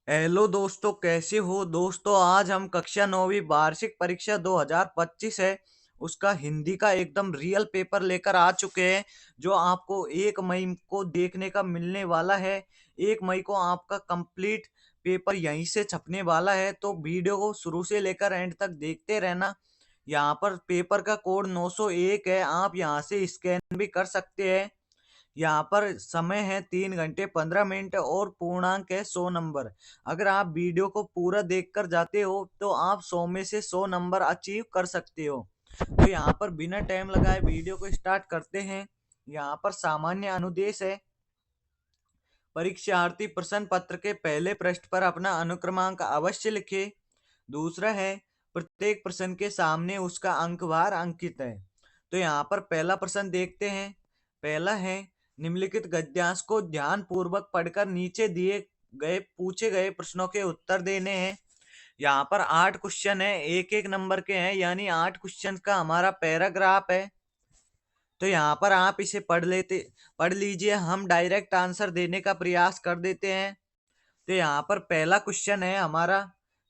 Hello दोस्तों, कैसे हो दोस्तों। आज हम कक्षा 9वीं वार्षिक परीक्षा 2025 है उसका हिंदी का एकदम रियल पेपर लेकर आ चुके हैं, जो आपको 1 मई को देखने का मिलने वाला है। 1 मई को आपका कंप्लीट पेपर यहीं से छपने वाला है, तो वीडियो को शुरू से लेकर एंड तक देखते रहना। यहाँ पर पेपर का कोड 901 है, आप यहाँ से स्कैन भी कर सकते हैं। यहाँ पर समय है 3 घंटे 15 मिनट और पूर्णांक है 100 नंबर। अगर आप वीडियो को पूरा देखकर जाते हो तो आप 100 में से 100 नंबर अचीव कर सकते हो। तो यहाँ पर बिना टाइम लगाए वीडियो को स्टार्ट करते हैं। यहाँ पर सामान्य अनुदेश है, परीक्षार्थी प्रश्न पत्र के पहले पृष्ठ पर अपना अनुक्रमांक अवश्य लिखे। दूसरा है, प्रत्येक प्रश्न के सामने उसका अंकवार अंकित है। तो यहाँ पर पहला प्रश्न देखते हैं। पहला है, निम्नलिखित गद्यांश को ध्यान पूर्वक पढ़कर नीचे दिए गए पूछे गए प्रश्नों के उत्तर देने हैं। यहाँ पर 8 क्वेश्चन है, एक एक नंबर के हैं, यानी 8 क्वेश्चन का हमारा पैराग्राफ है। तो यहाँ पर आप इसे पढ़ लीजिए, हम डायरेक्ट आंसर देने का प्रयास कर देते हैं। तो यहाँ पर पहला क्वेश्चन है हमारा,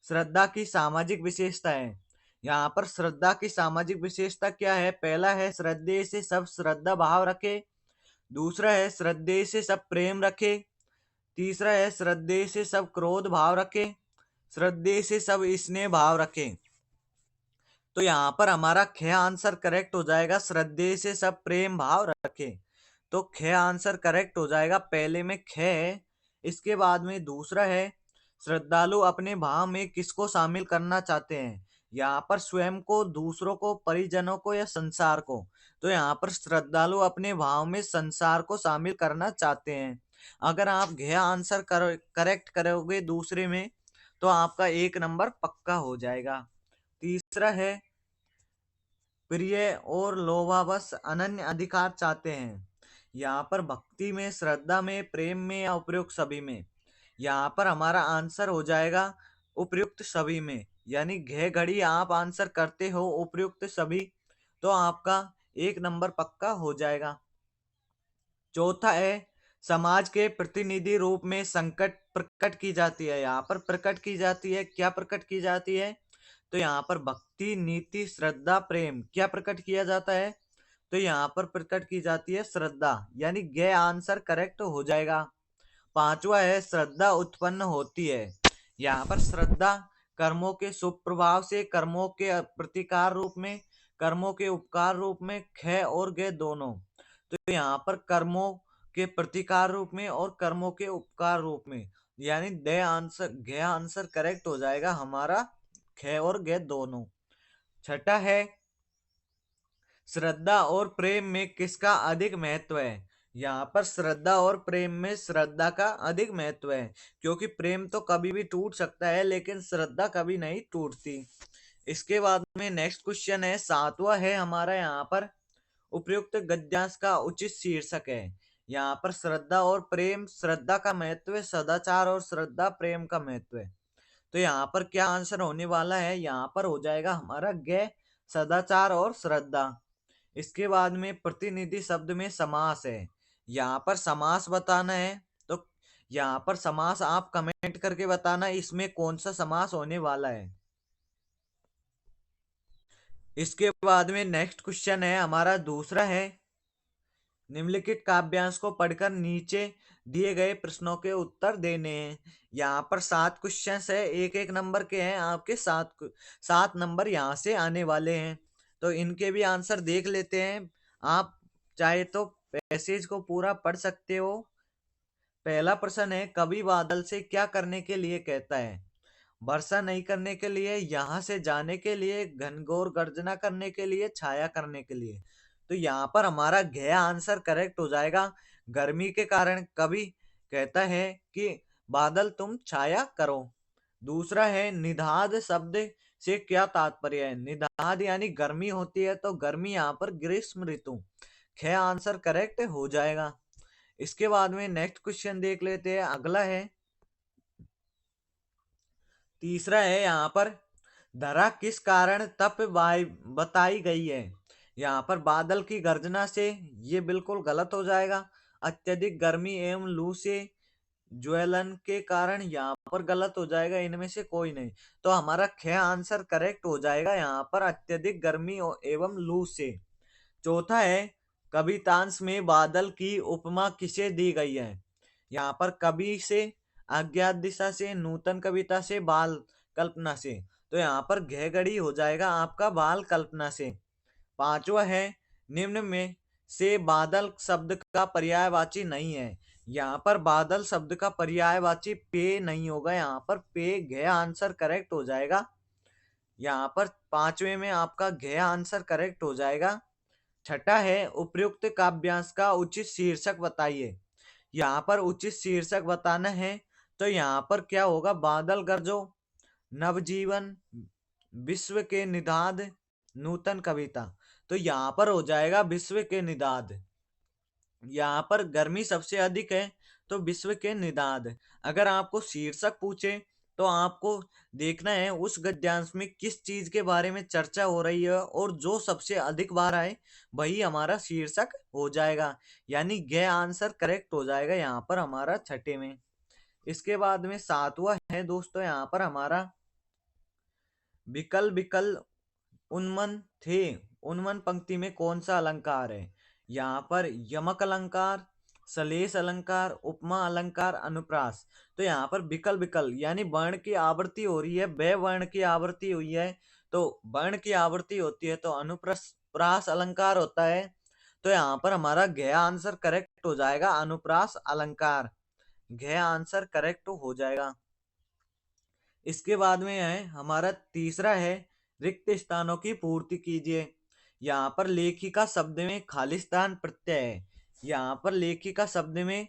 श्रद्धा की सामाजिक विशेषता है। यहाँ पर श्रद्धा की सामाजिक विशेषता क्या है? पहला है, श्रद्धेय से सब श्रद्धा भाव रखे। दूसरा है, श्रद्धेय से सब प्रेम रखे। तीसरा है, श्रद्धेय से सब क्रोध भाव रखे। श्रद्धेय से सब स्नेह भाव रखे। तो यहाँ पर हमारा ख आंसर करेक्ट हो जाएगा, श्रद्धेय से सब प्रेम भाव रखे। तो ख आंसर करेक्ट हो जाएगा, पहले में ख है। इसके बाद में दूसरा है, श्रद्धालु अपने भाव में किसको शामिल करना चाहते हैं? यहाँ पर स्वयं को, दूसरों को, परिजनों को या संसार को। तो यहाँ पर श्रद्धालु अपने भाव में संसार को शामिल करना चाहते हैं। अगर आप घ आंसर करेक्ट करोगे दूसरे में, तो आपका 1 नंबर पक्का हो जाएगा। तीसरा है, प्रिय और लोभावश अनन्य अधिकार चाहते हैं। यहाँ पर भक्ति में, श्रद्धा में, प्रेम में या उपयुक्त सभी में। यहाँ पर हमारा आंसर हो जाएगा उपयुक्त सभी में, यानी घे घड़ी आप आंसर करते हो उपयुक्त सभी, तो आपका 1 नंबर पक्का हो जाएगा। चौथा है, समाज के प्रतिनिधि रूप में संकट प्रकट की जाती है। यहाँ पर प्रकट की जाती है, क्या प्रकट की जाती है? तो यहाँ पर भक्ति, नीति, श्रद्धा, प्रेम, क्या प्रकट किया जाता है? तो यहाँ पर प्रकट की जाती है श्रद्धा, यानी गे आंसर करेक्ट हो जाएगा। पांचवा है, श्रद्धा उत्पन्न होती है। यहाँ पर श्रद्धा कर्मों के शुभ प्रभाव से, कर्मों के प्रतिकार रूप में, कर्मों के उपकार रूप में, ख और गे दोनों। तो यहाँ पर कर्मों के प्रतिकार रूप में और कर्मों के उपकार रूप में, यानी घ आंसर करेक्ट हो जाएगा हमारा, ख और ग दोनों। छठा है, श्रद्धा और प्रेम में किसका अधिक महत्व है? यहाँ पर श्रद्धा और प्रेम में श्रद्धा का अधिक महत्व है, क्योंकि प्रेम तो कभी भी टूट सकता है लेकिन श्रद्धा कभी नहीं टूटती। इसके बाद में नेक्स्ट क्वेश्चन है, सातवां है हमारा, यहाँ पर उपयुक्त गद्यांश का उचित शीर्षक है। यहाँ पर श्रद्धा और प्रेम, श्रद्धा का महत्व है, सदाचार और श्रद्धा प्रेम का महत्व है। तो यहाँ पर क्या आंसर होने वाला है? यहाँ पर हो जाएगा हमारा ग, सदाचार और श्रद्धा। इसके बाद में प्रतिनिधि शब्द में समास है। यहाँ पर समास बताना है, तो यहाँ पर समास आप कमेंट करके बताना इसमें कौन सा समास होने वाला है। इसके बाद में नेक्स्ट क्वेश्चन है हमारा, दूसरा है, निम्नलिखित काव्यांश को पढ़कर नीचे दिए गए प्रश्नों के उत्तर देने हैं। यहाँ पर 7 क्वेश्चन है, एक एक नंबर के हैं, आपके 7 नंबर यहाँ से आने वाले हैं। तो इनके भी आंसर देख लेते हैं। आप चाहे तो पैसेज को पूरा पढ़ सकते हो। पहला प्रश्न है, कवि बादल से क्या करने के लिए कहता है? वर्षा नहीं करने के लिए, यहाँ से जाने के लिए, घनघोर गर्जना करने के लिए, छाया करने के लिए। तो यहाँ पर हमारा घ आंसर करेक्ट हो जाएगा। गर्मी के कारण कवि कहता है कि बादल तुम छाया करो। दूसरा है, निधाद शब्द से क्या तात्पर्य है? निधाद यानी गर्मी होती है, तो गर्मी यहाँ पर ग्रीष्म ऋतु। ख आंसर करेक्ट हो जाएगा। इसके बाद में नेक्स्ट क्वेश्चन देख लेते हैं, अगला है, तीसरा है यहाँ पर, धरा किस कारण तप बताई गई है? यहाँ पर बादल की गर्जना से, ये बिल्कुल गलत हो जाएगा। अत्यधिक गर्मी एवं लू से, ज्वलन के कारण, यहाँ पर गलत हो जाएगा, इनमें से कोई नहीं। तो हमारा ख आंसर करेक्ट हो जाएगा यहाँ पर, अत्यधिक गर्मी एवं लू से। चौथा है, कवितांश में बादल की उपमा किसे दी गई है? यहाँ पर कवि से, अज्ञात दिशा से, नूतन कविता से, बाल कल्पना से। तो यहाँ पर घड़ी हो जाएगा आपका बाल कल्पना से। पांचवा है, निम्न में से बादल शब्द का पर्यायवाची नहीं है। यहाँ पर बादल शब्द का पर्यायवाची पे नहीं होगा, यहाँ पर पे घ आंसर करेक्ट हो जाएगा। यहाँ पर पांचवे में आपका घ आंसर करेक्ट हो जाएगा। छठा है, उपयुक्त काव्यांश का उचित शीर्षक बताइए। यहाँ पर उचित शीर्षक बताना है तो यहाँ पर क्या होगा, बादल गरजो, नवजीवन, विश्व के निदाद, नूतन कविता। तो यहाँ पर हो जाएगा विश्व के निदाद। यहाँ पर गर्मी सबसे अधिक है तो विश्व के निदाद। अगर आपको शीर्षक पूछे तो आपको देखना है उस गद्यांश में किस चीज के बारे में चर्चा हो रही है, और जो सबसे अधिक बार आए वही हमारा शीर्षक हो जाएगा, यानी ग आंसर करेक्ट हो जाएगा यहाँ पर हमारा छठे में। इसके बाद में सातवां है दोस्तों यहाँ पर हमारा, विकल विकल उन्मन थे, उन्मन पंक्ति में कौन सा अलंकार है? यहाँ पर यमक अलंकार, सलेश अलंकार, उपमा अलंकार, अनुप्रास। तो यहाँ पर विकल विकल यानी वर्ण की आवृत्ति हो रही है, वे वर्ण की आवृत्ति हुई है, तो वर्ण की आवृत्ति होती है तो अनुप्रास अलंकार होता है। तो यहाँ पर हमारा घ आंसर करेक्ट हो जाएगा, अनुप्रास अलंकार। घ आंसर करेक्ट हो जाएगा। इसके बाद में है हमारा तीसरा है, रिक्त स्थानों की पूर्ति कीजिए। यहाँ पर लेखिका शब्द में खालिस्तान प्रत्यय है। यहाँ पर लेखिका शब्द में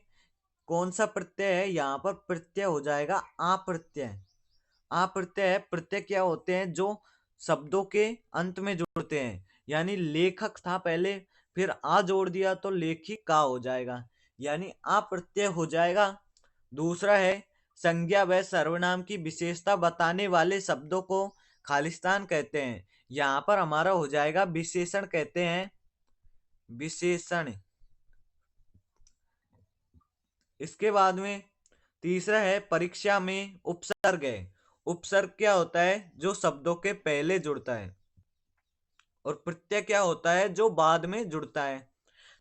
कौन सा प्रत्यय है? यहाँ पर प्रत्यय हो जाएगा अप्रत्यय। अप्रत्यय प्रत्यय क्या होते हैं? जो शब्दों के अंत में जुड़ते हैं, यानी लेखक था पहले, फिर आ जोड़ दिया तो लेखिका हो जाएगा, यानी अप्रत्यय हो जाएगा। दूसरा है, संज्ञा व सर्वनाम की विशेषता बताने वाले शब्दों को खालिस्तान कहते हैं। यहाँ पर हमारा हो जाएगा विशेषण कहते हैं, विशेषण। इसके बाद में तीसरा है, परीक्षा में उपसर्ग है। उपसर्ग क्या होता है? जो शब्दों के पहले जुड़ता है। और प्रत्यय क्या होता है? जो बाद में जुड़ता है।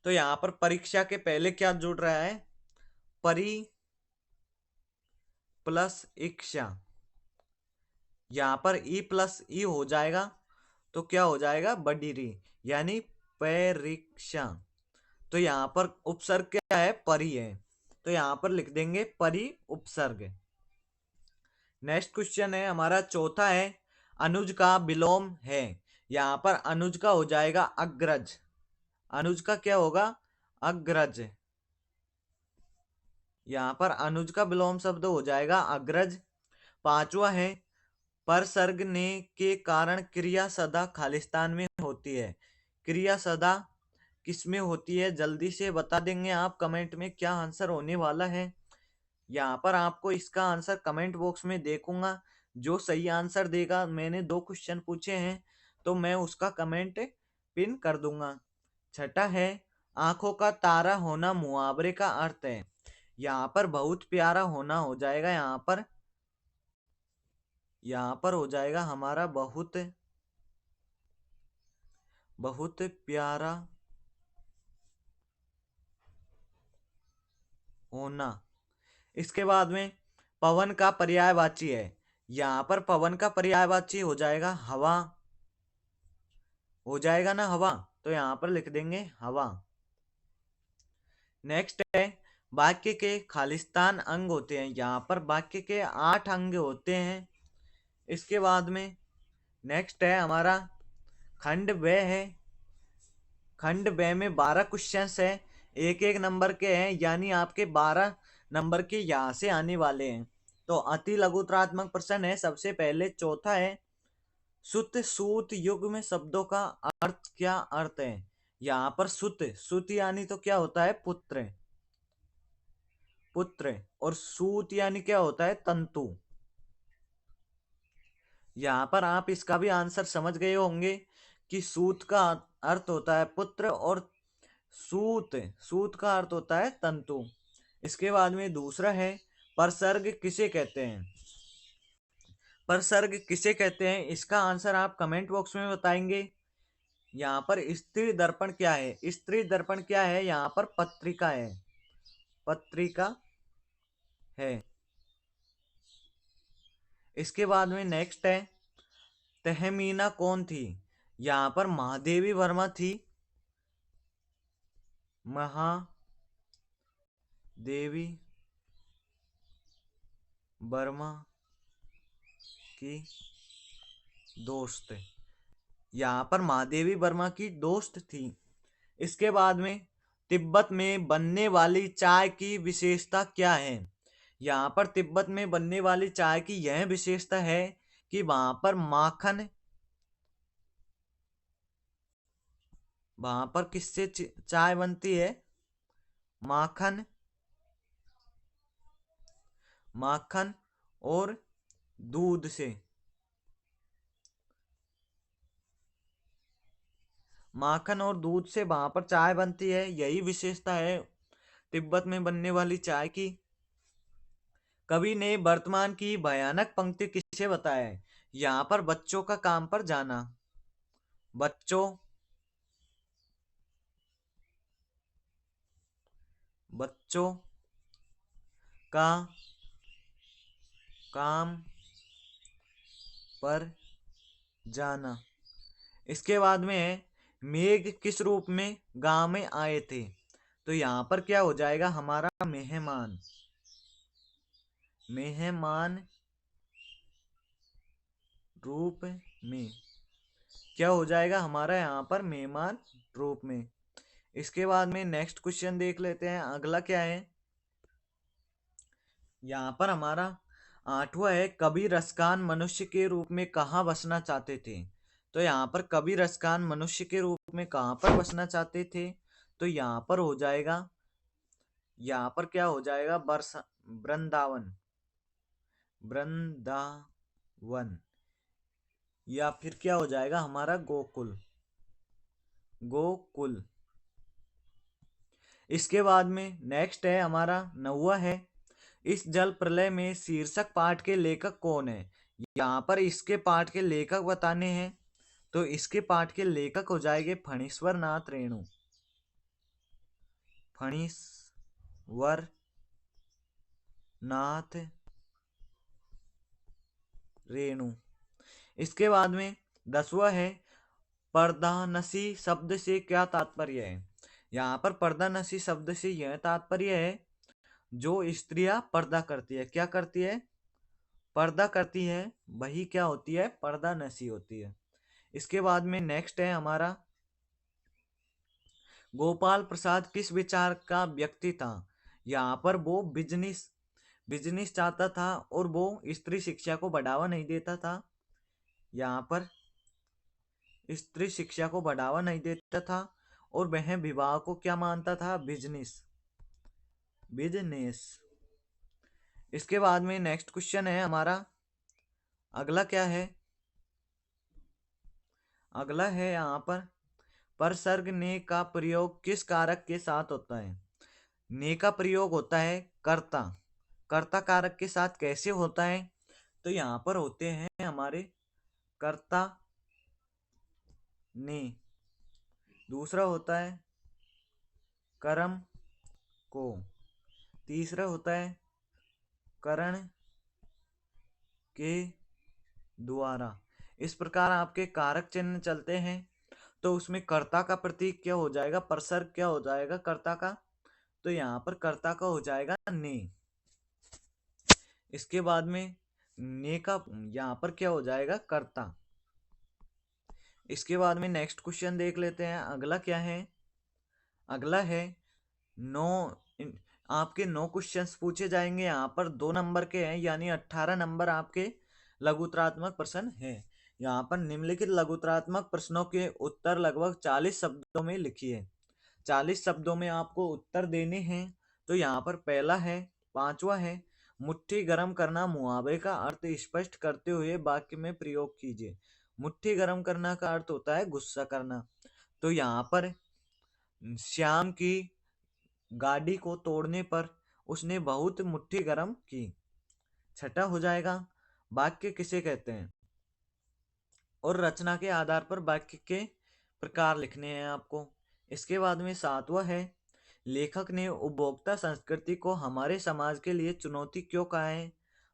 तो यहाँ पर परीक्षा के पहले क्या जुड़ रहा है? परी प्लस इक्षा। यहाँ पर ई प्लस ई हो जाएगा तो क्या हो जाएगा? बडीरी, यानी परीक्षा। तो यहाँ पर उपसर्ग क्या है? परी है, तो यहाँ पर लिख देंगे परी उपसर्ग। नेक्स्ट क्वेश्चन है हमारा चौथा है, अनुज का विलोम है। यहाँ पर अनुज का हो जाएगा अग्रज। अनुज का क्या होगा? अग्रज। यहाँ पर अनुज का विलोम शब्द हो जाएगा अग्रज। पांचवा है, पर सर्ग ने के कारण क्रिया सदा खालिस्तान में होती है। क्रिया सदा किसमें होती है? जल्दी से बता देंगे आप कमेंट में क्या आंसर होने वाला है। यहाँ पर आपको इसका आंसर कमेंट बॉक्स में देखूंगा, जो सही आंसर देगा, मैंने 2 क्वेश्चन पूछे हैं तो मैं उसका कमेंट पिन कर दूंगा। छठा है, आंखों का तारा होना मुहावरे का अर्थ है। यहाँ पर बहुत प्यारा होना हो जाएगा, यहाँ पर हो जाएगा हमारा बहुत बहुत प्यारा होना। इसके बाद में पवन का पर्यायवाची है। यहाँ पर पवन का पर्यायवाची हो जाएगा हवा, हो जाएगा ना हवा, तो यहाँ पर लिख देंगे हवा। नेक्स्ट है, वाक्य के खालिस्तान अंग होते हैं। यहाँ पर वाक्य के 8 अंग होते हैं। इसके बाद में नेक्स्ट है हमारा खंड व है। खंड व में 12 क्वेश्चंस है, एक एक नंबर के हैं, यानी आपके 12 नंबर के यहाँ से आने वाले हैं। तो अति लघुत्रात्मक प्रश्न है सबसे पहले। चौथा है, सुत सूत युग में शब्दों का अर्थ क्या अर्थ है? यहाँ पर सुत, सुत यानी तो क्या होता है? पुत्र, पुत्र। और सूत यानी क्या होता है? तंतु। यहाँ पर आप इसका भी आंसर समझ गए होंगे कि सूत का अर्थ होता है पुत्र और सूत, सूत का अर्थ होता है तंतु। इसके बाद में दूसरा है, परसर्ग किसे कहते हैं? परसर्ग किसे कहते हैं, इसका आंसर आप कमेंट बॉक्स में बताएंगे। यहाँ पर स्त्री दर्पण क्या है? स्त्री दर्पण क्या है? यहाँ पर पत्रिका है, पत्रिका है। इसके बाद में नेक्स्ट है, तहमीना कौन थी? यहाँ पर महादेवी वर्मा थी, महादेवी वर्मा की दोस्त, यहाँ पर महादेवी वर्मा की दोस्त थी। इसके बाद में तिब्बत में बनने वाली चाय की विशेषता क्या है? यहाँ पर तिब्बत में बनने वाली चाय की यह विशेषता है कि वहां पर माखन, वहां पर किससे चाय बनती है? माखन, माखन और दूध से, माखन और दूध से वहां पर चाय बनती है, यही विशेषता है तिब्बत में बनने वाली चाय की। कवि ने वर्तमान की भयानक पंक्ति किसे बताया है? यहाँ पर बच्चों का काम पर जाना, बच्चों बच्चों का काम पर जाना। इसके बाद में है, मेघ किस रूप में गांव में आए थे? तो यहाँ पर क्या हो जाएगा हमारा? मेहमान, मेहमान रूप में, क्या हो जाएगा हमारा यहाँ पर? मेहमान रूप में। इसके बाद में नेक्स्ट क्वेश्चन देख लेते हैं, अगला क्या है? यहाँ पर हमारा 8वां है, कवि रसकान मनुष्य के रूप में कहाँ बसना चाहते थे? तो यहाँ पर कवि रसकान मनुष्य के रूप में कहाँ पर बसना चाहते थे? तो यहाँ पर हो जाएगा, यहाँ पर क्या हो जाएगा? वृंदावन, वृंदावन, या फिर क्या हो जाएगा हमारा? गोकुल, गोकुल। इसके बाद में नेक्स्ट है हमारा 9वां है, इस जल प्रलय में शीर्षक पाठ के लेखक कौन है? यहाँ पर इसके पाठ के लेखक बताने हैं, तो इसके पाठ के लेखक हो जाएंगे फणीश्वर नाथ रेणु, फणीश्वर नाथ रेणु। इसके बाद में 10वां है, पर्दानसी शब्द से क्या तात्पर्य है? यहाँ पर पर्दानसी शब्द से यह तात्पर्य है, जो स्त्रियां पर्दा करती है, क्या करती है? पर्दा करती है, वही क्या होती है? पर्दानसी होती है। इसके बाद में नेक्स्ट है हमारा, गोपाल प्रसाद किस विचार का व्यक्ति था? यहाँ पर वो बिजनेस बिजनेस चाहता था और वो स्त्री शिक्षा को बढ़ावा नहीं देता था। यहाँ पर स्त्री शिक्षा को बढ़ावा नहीं देता था और वह विवाह को क्या मानता था? Business, business. इसके बाद में नेक्स्ट क्वेश्चन है हमारा, अगला क्या है? अगला है यहाँ पर सर्ग ने का प्रयोग किस कारक के साथ होता है? ने का प्रयोग होता है कर्ता, कर्ता कारक के साथ। कैसे होता है? तो यहाँ पर होते हैं हमारे कर्ता ने, दूसरा होता है कर्म को, तीसरा होता है करण के द्वारा। इस प्रकार आपके कारक चिन्ह चलते हैं, तो उसमें कर्ता का प्रतीक क्या हो जाएगा? परसर्ग क्या हो जाएगा कर्ता का? तो यहाँ पर कर्ता का हो जाएगा ने। इसके बाद में ने का यहाँ पर क्या हो जाएगा? कर्ता। इसके बाद में नेक्स्ट क्वेश्चन देख लेते हैं, अगला क्या है? अगला है नौ, आपके 9 क्वेश्चंस पूछे जाएंगे। यहाँ पर 2 नंबर के हैं, यानी 18 नंबर आपके लघुतरात्मक प्रश्न है। यहाँ पर निम्नलिखित लघुतरात्मक प्रश्नों के उत्तर लगभग 40 शब्दों में लिखिए। 40 शब्दों में आपको उत्तर देने हैं। तो यहाँ पर पहला है, 5वां है, मुट्ठी गर्म करना मुहावरे का अर्थ स्पष्ट करते हुए वाक्य में प्रयोग कीजिए। मुट्ठी गर्म करना का अर्थ होता है गुस्सा करना। तो यहाँ पर श्याम की गाड़ी को तोड़ने पर उसने बहुत मुट्ठी गर्म की। छठा हो जाएगा वाक्य किसे कहते हैं, और रचना के आधार पर वाक्य के प्रकार लिखने हैं आपको। इसके बाद में सातवां है, लेखक ने उपभोक्ता संस्कृति को हमारे समाज के लिए चुनौती क्यों कहा है।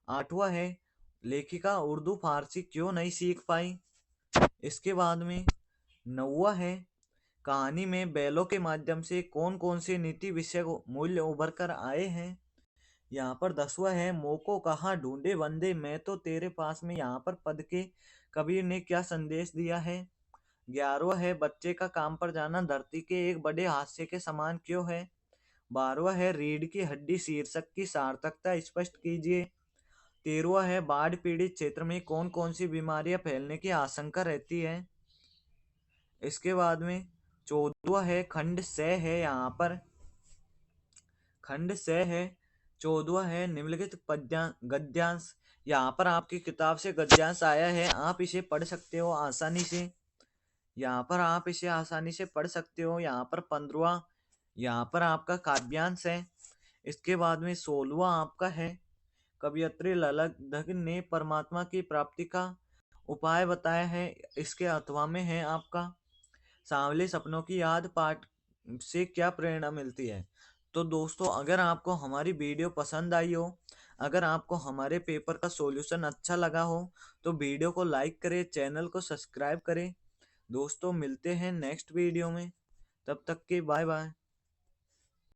आठवां है, लेखिका उर्दू फारसी क्यों नहीं सीख पाई। इसके बाद में नौवां है, कहानी में बैलों के माध्यम से कौन कौन से नीति विषय मूल्य उभर कर आए हैं। यहाँ पर 10वां है, मोको कहाँ ढूंढे बंदे मैं तो तेरे पास में। यहाँ पर पद के कबीर ने क्या संदेश दिया है। 11वां है, बच्चे का काम पर जाना धरती के एक बड़े हादसे के समान क्यों है। 12वां है, रीढ़ की हड्डी शीर्षक की सार्थकता स्पष्ट कीजिए। 13वां है, बाढ़ पीड़ित क्षेत्र में कौन कौन सी बीमारियां फैलने की आशंका रहती है। इसके बाद में 14वां है, खंड स है। यहाँ पर खंड स है। 14वां है, निम्नलिखित गद्यांश। यहाँ पर आपकी किताब से गद्यांश आया है, आप इसे पढ़ सकते हो आसानी से। यहाँ पर आप इसे आसानी से पढ़ सकते हो। यहाँ पर 15वां, यहाँ पर आपका काव्यांश है। इसके बाद में 16वां आपका है, कवियत्री ललक ने परमात्मा की प्राप्ति का उपाय बताया है। इसके अथवा में है आपका सांवले सपनों की याद पाठ से क्या प्रेरणा मिलती है। तो दोस्तों, अगर आपको हमारी वीडियो पसंद आई हो, अगर आपको हमारे पेपर का सॉल्यूशन अच्छा लगा हो, तो वीडियो को लाइक करें, चैनल को सब्सक्राइब करें। दोस्तों, मिलते हैं नेक्स्ट वीडियो में, तब तक के बाय बाय।